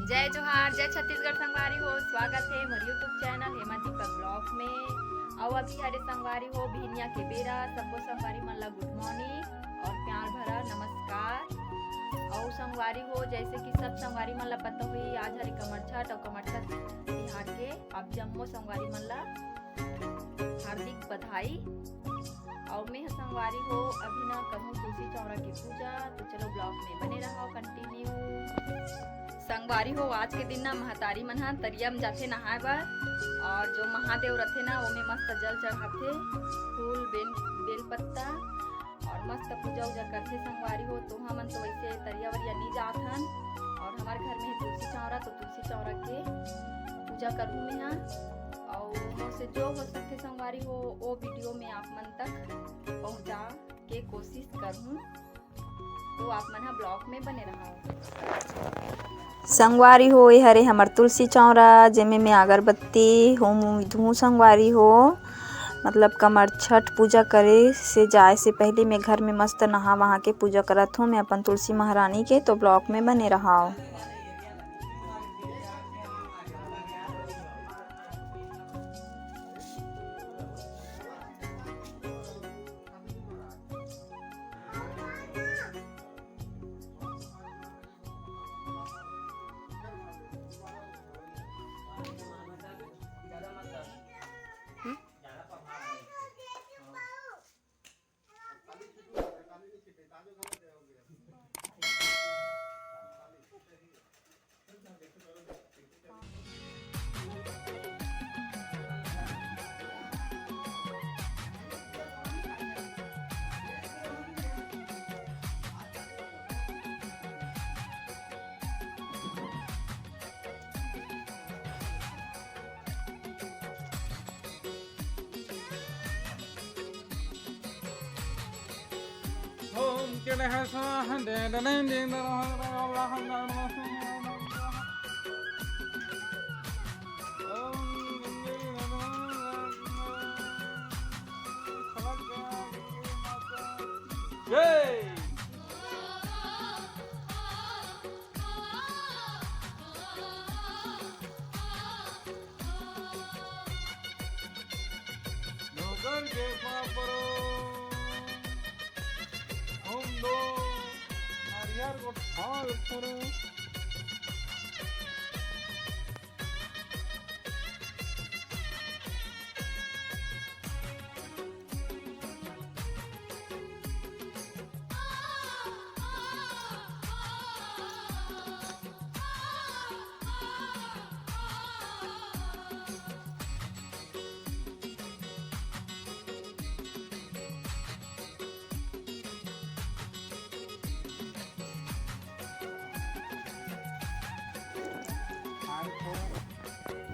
जय जोहार, जय छत्तीसगढ़ संगवारी हो। स्वागत है मोर यूट्यूब चैनल हेमा दीपक ब्लॉग में। और अभी हरे संगवारी हो बिहनिया के बेरा सबो संगवारी मन ला गुड मॉर्निंग और प्यार भरा नमस्कार। और संगवारी हो जैसे कि सब संगवारी मन ला पता हुई आज हरे कमर छठ और कमर छठ तिहार के अब जम्मो संगवारी मन ला हार्दिक बधाई। और मैं संगवारी हो अभी ना कहूँ तुलसी चौरा की पूजा, तो चलो ब्लॉग में बने रहो कंटिन्यू। संगवारी हो आज के दिन ना महतारी मन हा तरिया में जाथे नहाए बर, और जो महादेव रथे ना ओमे मस्त जल चढ़ाथे, फूल बेल पत्ता और मस्त पूजा उजा करथे संगवारी हो। तो हमन तो वैसे तरिया वरिया नहीं जात हन, और हमारे घर में तुलसी चौरा, तो तुलसी चौरा के पूजा करूँ मैं यहाँ। और मुझसे जो हो सकते संगवारी हो वो वीडियो में आप मन तक पहुँचा के कोशिश करूँ, तो आप मन ब्लॉग में बने रहो। संगवारी हो ये हरे हमर तुलसी चौरा जेमे में अगरबत्ती होम धू संगवारी हो, मतलब कमर छठ पूजा करे से जाए से पहले मैं घर में मस्त नहा वहा के पूजा करत हूँ मैं अपन तुलसी महारानी के। तो ब्लॉग में बने रहाओ।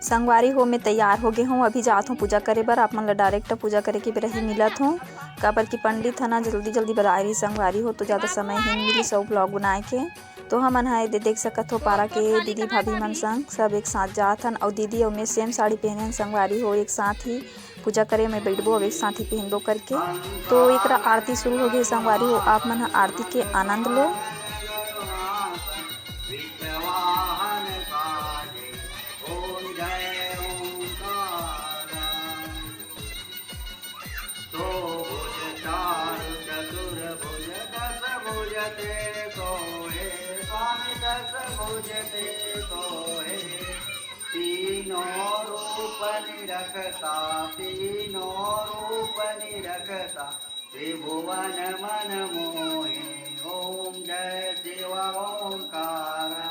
संगवारी हो मैं तैयार हो गए हूँ, अभी जात हूँ पूजा करे बर। आप मन ला डायरेक्ट पूजा करे के बेरा ही मिलत हूँ, काबर की पंडित है ना जल्दी जल्दी बुलाए रही संगवारी हो, तो ज़्यादा समय ही मिली सब ब्लॉग बनाए के। तो हमन है देख सकत हो पारा के दीदी भाभी मन संग सब एक साथ जात हन, और दीदी और मैं सेम साड़ी पहने संगवारी हो एक साथ ही पूजा करे में बैठबो और एक साथ ही पहनबो करके। तो एक आरती शुरू हो गई संगवारी हो, आप मन आरती के आनंद लो। तीनों रूप निरखता त्रिभुवन मन मोहे। ओम जय शिवा ओंकारा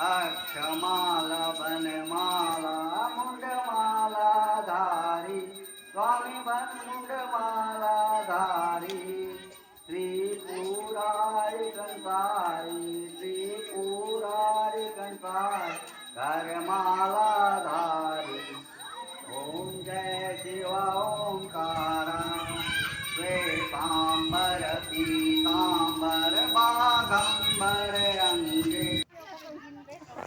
अक्षमाला बनमाला मुंडमाला धारी स्वामी बन मुंडमाला धारी त्रिपुरारी कंसारी त्रिपुरारी कंसारी करमाला धारी। ओम जय शिवा ओंकारा श्वेतांबर पीतांबर बागंबर अंगे।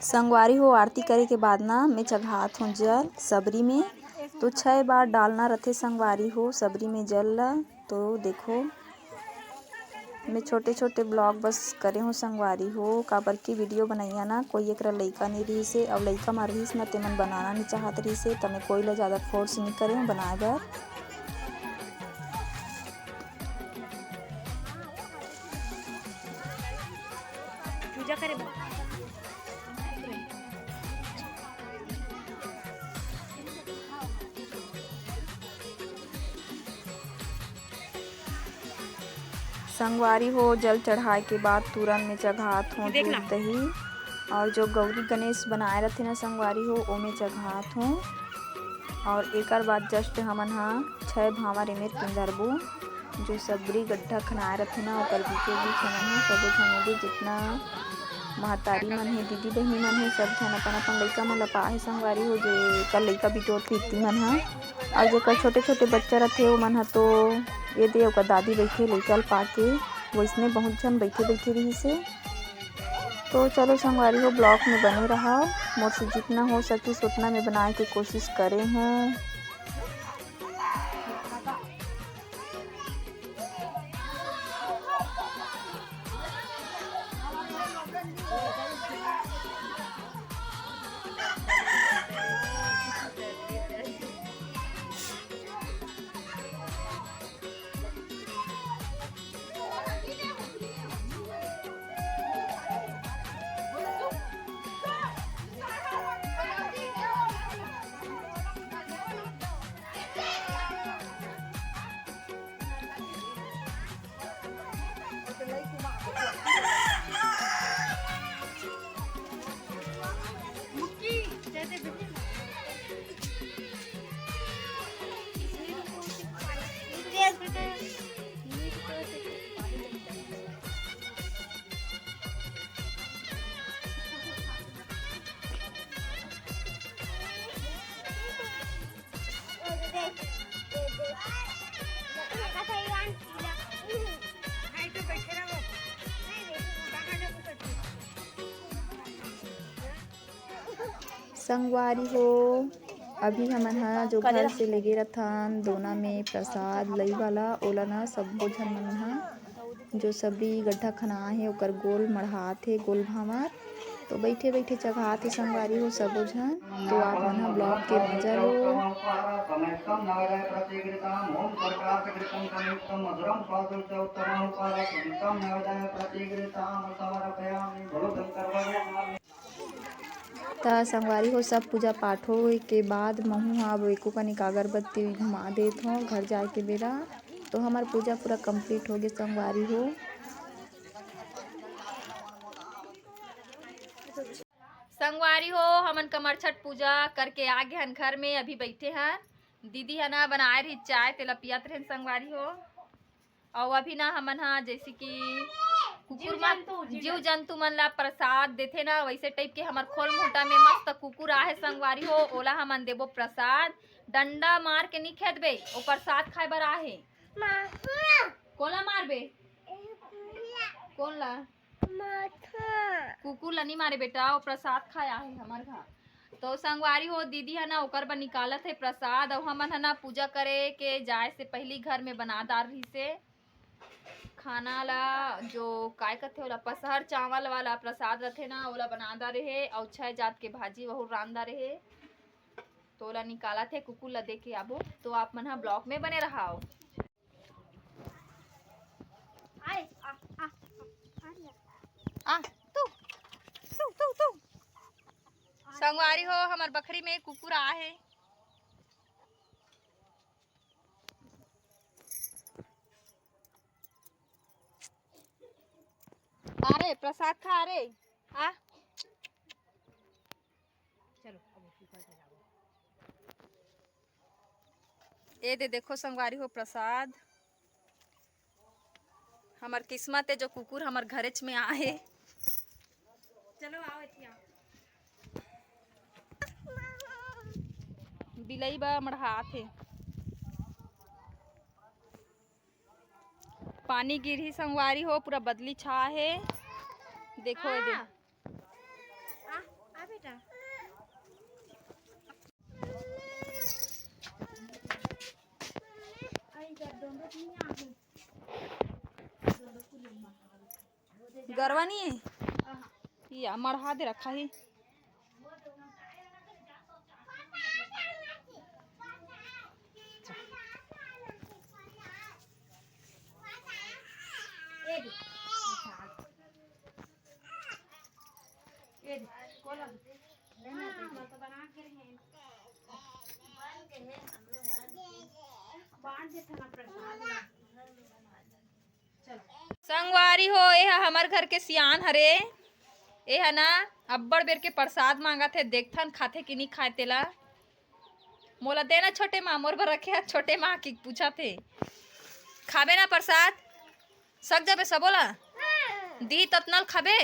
संगवारी हो आरती करे के बाद ना मैं चढ़ात हूँ जल सबरी में, तो 6 बार डालना रहते संगवारी हो सबरी में जल ला। तो देखो मैं छोटे छोटे ब्लॉग बस करे हूँ संगवारी हो, काबर की वीडियो बनाइया ना कोई एकरा लइका नहीं रही से, अब लइका मार रही ना तेमन बनाना नहीं चाहत रही से, तो मैं कोई ला ज़्यादा फोर्स नहीं करे हूँ बनाए बर। पूजा करे संगवारी हो जल चढ़ाए के बाद तुरंत में चढ़ात हूँ दूध दही, और जो गौरी गणेश बनाए रहते ना संगवारी हो ओमे चढ़ात हूँ। और एकर बाद जस्ट हमन हा 6 भावर एमेर पिंधरबू, जो सबरी गड्ढा खनाए रहते ना ओकर बीचों बीच हमन हा सबो झन भी जितना महतारी मन है दीदी बहनी मन है सब झन अपन अपन लइका मन ला पाए संगवारी हो, जे कर लइका बिटोर प्रीति मन हा, और जेकर छोटे छोटे बच्चा रहते ओ मन हा तो ये दे ओकर दादी बैठे लइका पाके वैसने बहुत झन बैठे बैठे रही से। तो चलो संगवारी हो ब्लॉग में बने रहा, मोर से जितना हो सके उतना में बनाए की कोशिश करे हैं। संगवारी हो अभी हमन हा जो घर से लेगे रथन दोना में प्रसाद लई वाला ओला ना सब्बो झन मन हा जो सबरी गड्ढा खना है ओकर गोल मढ़ात है गोल भावर, तो बैठे बैठे चघात है संगवारी हो सबो झन। तो आप मन हा ब्लॉग के मजा लो। त संगवारी हो सब पूजा पाठ हो के बाद महू अब एको कनिक अगरबत्ती घुमा देत हो घर जाए के बेरा, तो हमार पूजा पूरा कंप्लीट हो गए संगवारी हो। संगवारी हो हमन कमर छठ पूजा करके आ गए हन घर में, अभी बैठे हन दीदी है ना बनाए रही चाय तेला पियत रहे संगवारी हो। और अभी ना हमन हा जैसे कि कुकुर जीव जंतु मन ला प्रसाद देथे ना वैसे टाइप के हमार खोल मोटा में मस्त कुकुर आहे संगवारी हो, ओला हमन देबो प्रसाद, डंडा मार के नहीं खेदबे ओ प्रसाद खाए बर आहे। कोला मारबे कौन ला कुकुर ला नहीं मारे बेटा, वो प्रसाद खाया है हमार घर। तो संगवारी हो दीदी है ना ओकर बर निकालत है प्रसाद, और हमन है ना पूजा करे के जाए से पहली घर में बना दार रही से खाना ला जो काय कहते ओला पसहर चावल वाला प्रसाद रथे ना ओला बनादा रहे, और 6 जात के भाजी वहु रांधा रहे, तो ओला निकाला थे कुकुर ला दे के आबो। तो आप मन हा ब्लॉग में बने रहाओ। तू संगवारी हो हमार बकरी में कुकुर आहे। अरे प्रसाद खा रे आ चलो ये दे देखो संगवारी हो प्रसाद, हमार किस्मत है जो कुकुर हमार घरेच में आए। चलो आओ इतिया बिलई बा मढ़हात है, पानी गिरही संगवारी हो पूरा बदली छा है देखो ये दे। बेटा गरवा नहीं है या मढ़ा दे रखा है। संगवारी हो ये हमार घर के सियान हरे ए है ना अब्बड़ बेर के प्रसाद मांगा थे देखथन खाते कि नहीं खाए तेला मोला देना छोटे माँ मोर बर रखे छोटे माँ की पूछा थे खाबे ना प्रसाद सक जाबे सबोला दी ततनल खाबे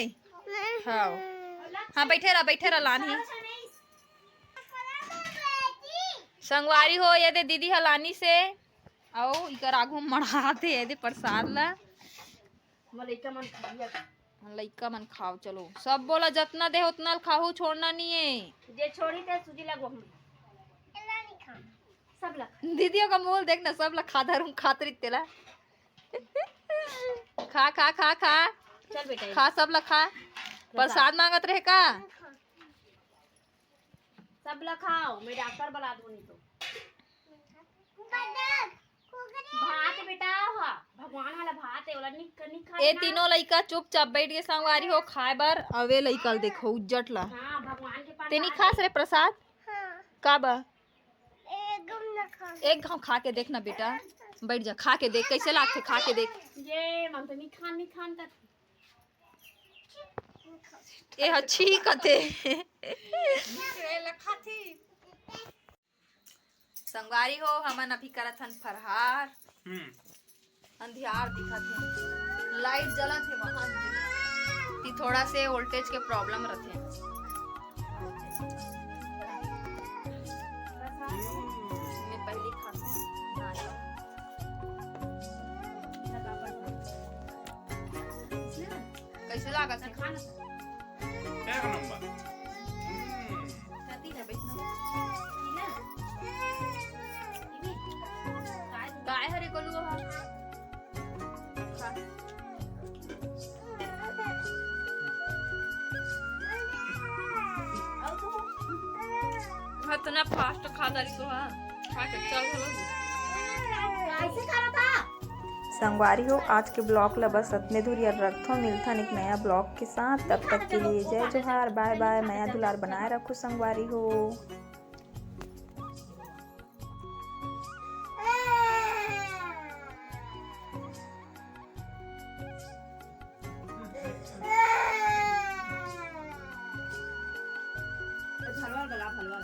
हाँ हाँ बैठे रहा लानी संगवारी हो ये दे दीदी हलानी से आओ इकर आगू मढ़ाते ये दे प्रसाद ला लइका मन खाओ चलो सब बोला जितना दे उतना खाओ छोड़ना नहीं है जे छोड़ी ते सूजी लगो हम सब लग दीदियों का मोल देखना सब ला खा धरूं खातरी तेला खा खा खा खा चल बेटा खा सब ला खा प्रसाद मांगत रहे का सब लग खाओ मैं डॉक्टर बुला दूं नहीं तो भात बेटा हाँ भगवान वाला भात है वाला नहीं खा ए तीनों लइका चुपचाप बैठ के संगवारी हो खाए बर अवे लइका देखो उज्जट ला हाँ भगवान के पास तेनी खास रे प्रसाद का बा एक घाव खा के देखना बेटा बैठ जा खा के देख कैसे लागते खा के देख ये मन तो नहीं खान का ए अच्छी कते संगवारी हो हमन अभी करत हन फरहार अंधियार दिखत है लाइट जलत है वहां ती थोड़ा से वोल्टेज के प्रॉब्लम रहते मैं पहले खाती कैसे लागत है खाना एक नंबर खाती ना बैठना काय हरे कोलू हा खा इतना फास्ट खा दाली तो हां खा के चल हो कैसे खा रहा था संगवारी हो आज के ब्लॉग ला बस इतने दूर यार रखो मिलता एक नया ब्लॉग के साथ तब तक के लिए जय जोहार बाय बाय नया दुलार बनाए रखो संगवारी हो। हलवा गला हलवा